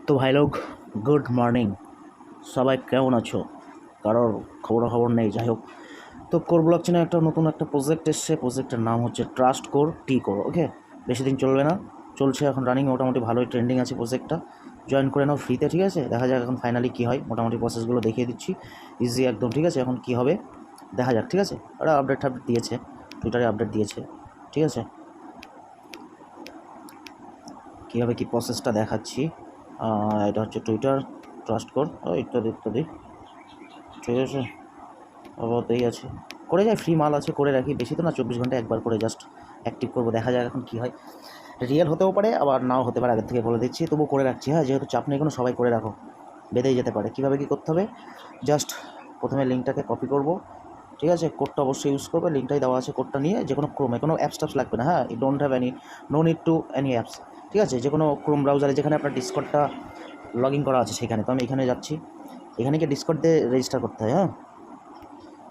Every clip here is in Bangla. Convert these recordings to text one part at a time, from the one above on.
তো ভাই লোক, গুড মর্নিং। সবাই কেমন আছো? কারোর খবর নেই। যাই হোক, তো কোর ব্লকচেনে নতুন একটা প্রজেক্ট এসছে। প্রজেক্টের নাম হচ্ছে ট্রাস্ট কোর টি কোর। ওকে, বেশি দিন চলবে না, চলছে এখন রানিং, মোটামুটি ভালোই ট্রেন্ডিং আছে প্রজেক্টটা। জয়েন করে নাও ফ্রিতে, ঠিক আছে? দেখা যাক এখন ফাইনালি কী হয়। মোটামুটি প্রসেসগুলো দেখিয়ে দিচ্ছি, ইজি একদম, ঠিক আছে? এখন কী হবে দেখা যাক, ঠিক আছে? ওরা আপডেট দিয়েছে, টুইটারে আপডেট দিয়েছে, ঠিক আছে? কীভাবে কী প্রসেসটা দেখাচ্ছি। এটা হচ্ছে টুইটার, ট্রাস্ট কোর ইত্যাদি ইত্যাদি, ঠিক আছে? আপাতত আছে, করে যাই, ফ্রি মাল আছে, করে রাখি। বেশি তো না, 24 ঘন্টা একবার করে জাস্ট অ্যাক্টিভ করবো, দেখা যাক এখন কী হয়। রিয়েল হতেও পারে, আবার নাও হতে পারে, আগের থেকে বলে দিচ্ছি। তবু করে রাখছি, হ্যাঁ, যেহেতু চাপ নেই কোনো, সবাই করে রাখো, বেঁধেই যেতে পারে। কীভাবে কী করতে হবে, জাস্ট প্রথমে লিঙ্কটাকে কপি করব, ঠিক আছে? কোডটা অবশ্যই ইউজ করবে, লিঙ্কটাই দেওয়া আছে। কোডটা নিয়ে যে কোনো ক্রোমে, কোনো অ্যাপস ট্যাপস লাগবে না, হ্যাঁ, don't have any, no need to any apps, ঠিক আছে? যে কোনো ক্রোম ব্রাউজারে যেখানে আপনার ডিসকর্ডটা লগ ইন করা আছে সেখানে। তো আমি এখানে যাচ্ছি, এখানে গিয়ে ডিসকর্ড দিয়ে রেজিস্টার করতে হয়। হ্যাঁ,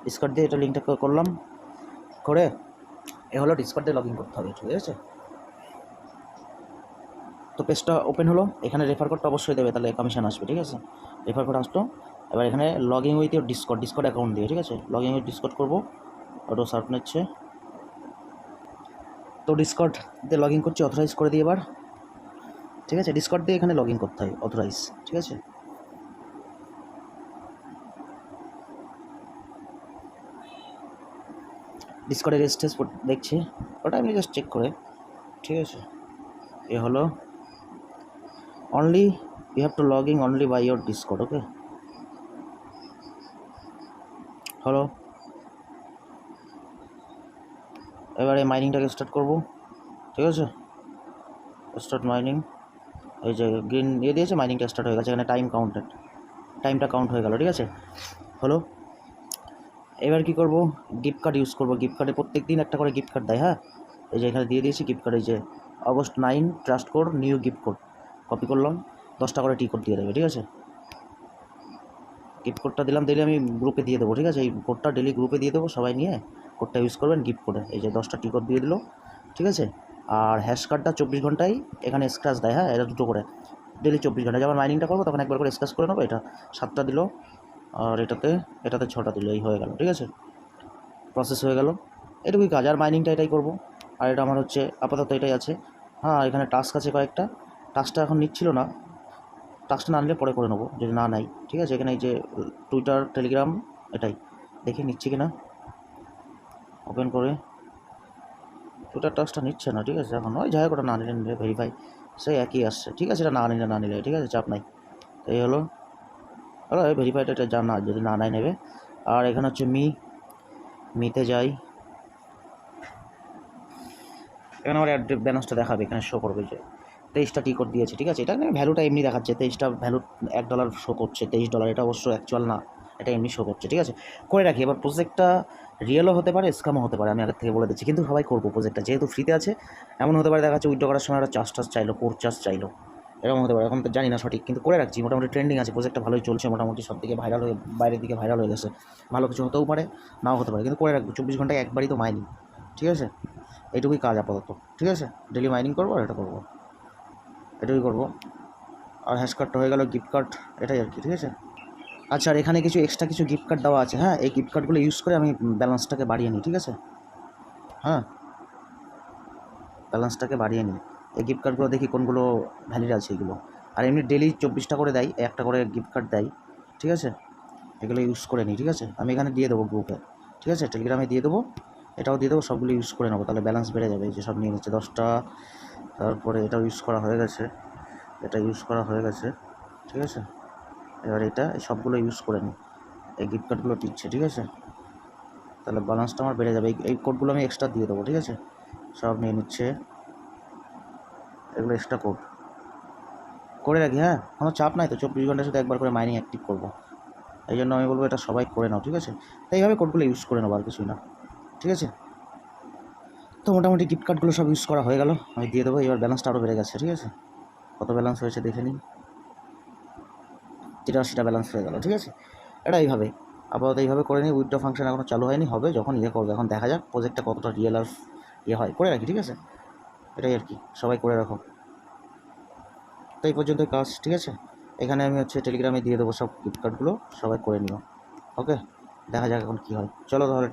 ডিসকর্ড দিয়ে এটা লিঙ্কটা করলাম, করে এ হলো ডিসকর্ড দিয়ে লগ ইন করতে হবে, ঠিক আছে? তো পেজটা ওপেন হলো, এখানে রেফার কোডটা অবশ্যই দেবে, তাহলে কমিশন আসবে, ঠিক আছে? রেফার কোড আসতো। এবার এখানে log in with your Discord account দিয়ে, ঠিক আছে? লগ ইন উইথ ডিসকর্ড করবো, ওটা সার্চ নিচ্ছে। তো ডিসকর্ড দিয়ে লগ ইন করছি, অথরাইজ করে দিই এবার, ঠিক আছে? ডিসকর্ড দিয়ে এখানে লগ ইন করতে হয়, অথরাইজ, ঠিক আছে? ডিসকর্ডের রেজিস্ট্রেস দেখছি, ওটা আমি জাস্ট চেক করে, ঠিক আছে? এ হলো only, you have to log in only by your Discord. Okay, হলো। এবারে মাইনিংটাকে স্টার্ট করব, ঠিক আছে? স্টার্ট মাইনিং, এই যে গ্রিন দিয়েছে, মাইনিংটা স্টার্ট হয়ে গেছে। এখানে টাইমটা কাউন্ট হয়ে গেল, ঠিক আছে? হলো। এবার কি করব, গিফট কার্ড ইউজ করব। গিফট কার্ডে প্রত্যেক দিন একটা করে গিফট কার্ড দেয়, হ্যাঁ, এই যে এখানে দিয়ে দিয়েছি গিফট কার্ড। এই যে August 9 trust code new gift code, copy করলাম, 10টা করে টি কোড দিয়ে দেবে, ঠিক আছে? গিফট কোডটা দিলাম, দিলে আমি গ্রুপে দিয়ে দেবো, ঠিক আছে? এই কোডটা ডেলি গ্রুপে দিয়ে দেবো, সবাই নিয়ে কোডটা ইউজ করবেন গিফট কোডে। এই যে 10টা টি কোড দিয়ে দিল, ঠিক আছে? আর হ্যাশ কার্ডটা 24 ঘন্টায় এখানে স্ক্র্যাচ দেয়, হ্যাঁ, এটা 2টো করে ডেলি 24 ঘন্টা। যখন মাইনিংটা করবো তখন একবার করে স্ক্র্যাচ করে নেবো। এটা 7টা দিল, আর এটাতে 6টা দিল, এই হয়ে গেল, ঠিক আছে? প্রসেস হয়ে গেল, এটুকুই কাজ। আর মাইনিংটা এটাই করব। আর এটা আমার হচ্ছে আপাতত এটাই আছে। হ্যাঁ, এখানে টাস্ক আছে কয়েকটা, টাস্কটা এখন নিচ্ছিল না, টাস্কটা না নিলে পরে করে নেবো যদি না নাই, ঠিক আছে? এখানে এই যে টুইটার, টেলিগ্রাম, এটাই দেখে নিচ্ছি কিনা, ওপেন করে। টুইটার টাস্কটা নিচ্ছে না, ঠিক আছে? এখন ওই যাই হোক, ওটা না নিলে ভেরিফাই সেই একই আসছে, ঠিক আছে? এটা না নিলে, ঠিক আছে, চাপ নাই। তো এই হলো ভেরিফাইড, এটা যা না, যদি না নেবে। আর এখানে হচ্ছে মিতে যাই, এখানে আমার ব্যালেন্সটা দেখাবে, এখানে শো করবে যে 23টা টি কোড দিয়েছে, ঠিক আছে? এটা ভ্যালুটা এমনি দেখাচ্ছে, 23টা ভ্যালু, $1 শো করছে, $23, এটা অবশ্য অ্যাকচুয়াল না, এটা এমনি শো করছে, ঠিক আছে? করে রাখি। এবার প্রজেক্টটা রিয়েলও হতে পারে, স্ক্যামও হতে পারে, আমি আগের থেকে বলে দিচ্ছি। কিন্তু সবাই করবো প্রজেক্টটা, যেহেতু ফ্রিতে আছে। এমন হতে পারে দেখা যাচ্ছে উইথড্র করার সময় একটা চার্জ চাইলো, কোর চার্জ চাইলো, এরকম হতে পারে। এখন তো জানি না সঠিক, কিন্তু করে রাখছি। মোটামুটি ট্রেন্ডিং আছে, প্রজেক্টটা ভালোই চলছে, মোটামুটি সব দিকে ভাইরাল হয়ে, বাইরের দিকে ভাইরাল হয়ে গেছে। ভালো কিছু হতেও পারে, নাও হতে পারে, কিন্তু করে রাখবো। 24 ঘন্টায় একবারই তো মাইনিং, ঠিক আছে? এইটুকুই কাজ আপাতত, ঠিক আছে? ডেলি মাইনিং করবো, আর এটা করবো, এটাই করবো। আর হ্যাশ কার্ডটা হয়ে গেল, গিফট কার্ড, এটাই আর কি, ঠিক আছে? আচ্ছা, আর এখানে কিছু এক্সট্রা কিছু গিফট কার্ড দেওয়া আছে, হ্যাঁ, এই গিফট কার্ডগুলো ইউজ করে আমি ব্যালেন্সটাকে বাড়িয়ে নিই, ঠিক আছে? হ্যাঁ, ব্যালেন্সটাকে বাড়িয়ে নিই। এই গিফট কার্ডগুলো দেখি কোনগুলো ভ্যালিড আছে এগুলো। আর এমনি ডেলি 24টা করে দেয়, একটা করে গিফট কার্ড দেয়, ঠিক আছে? এগুলো ইউজ করে নিই, ঠিক আছে? আমি এখানে দিয়ে দেবো গ্রুপে, ঠিক আছে? টেলিগ্রামে দিয়ে দেবো, এটাও দিয়ে দেবো, সবগুলো ইউজ করে নেবো, তাহলে ব্যালেন্স বেড়ে যাবে। এই যে সব নিয়ে নিচ্ছে 10টা, তারপরে এটাও ইউজ করা হয়ে গেছে, এটা ইউজ করা হয়ে গেছে, ঠিক আছে? এবার এটা সবগুলো ইউজ করে নিই, এই গিফট কার্ডগুলো দিচ্ছে, ঠিক আছে? তাহলে ব্যালেন্সটা আমার বেড়ে যাবে। এই কোডগুলো আমি এক্সট্রা দিয়ে দেবো, ঠিক আছে? সব নিয়ে নিচ্ছে, এগুলো এক্সট্রা কোড করে রাখি। হ্যাঁ, কোনো চাপ নাই তো, 24 ঘন্টা শুধু একবার করে মাইনিং অ্যাক্টিভ করবো। এই জন্য আমি বলবো এটা সবাই করে নাও, ঠিক আছে? তো এইভাবে কোডগুলো ইউজ করে নেবো, আর কিছুই না, ঠিক আছে? তো মোটামুটি গিফট কার্ডগুলো সব ইউজ করা হয়ে গেল, আমি দিয়ে দেবো। এবার ব্যালেন্সটা আরও বেড়ে গেছে, ঠিক আছে? কত ব্যালেন্স হয়েছে দেখে নিই, 83টা ব্যালেন্স হয়ে গেল, ঠিক আছে? এটা এইভাবে আপাতত এইভাবে করে নিই। উইথড্র ফাংশন এখনও চালু হয়নি, হবে যখন করবে। এখন দেখা যাক প্রজেক্টটা কতটা রিয়েল আর হয়, করে রাখি, ঠিক আছে? এটাই আর কি, সবাই করে রাখো। তো এই পর্যন্ত কাজ, ঠিক আছে। এখানে আমি হচ্ছে টেলিগ্রামে দিয়ে দেবো সব গিফট কার্ডগুলো, সবাই করে নিও। ওকে, দেখা যাক এখন কী হয়। চলো তাহলে।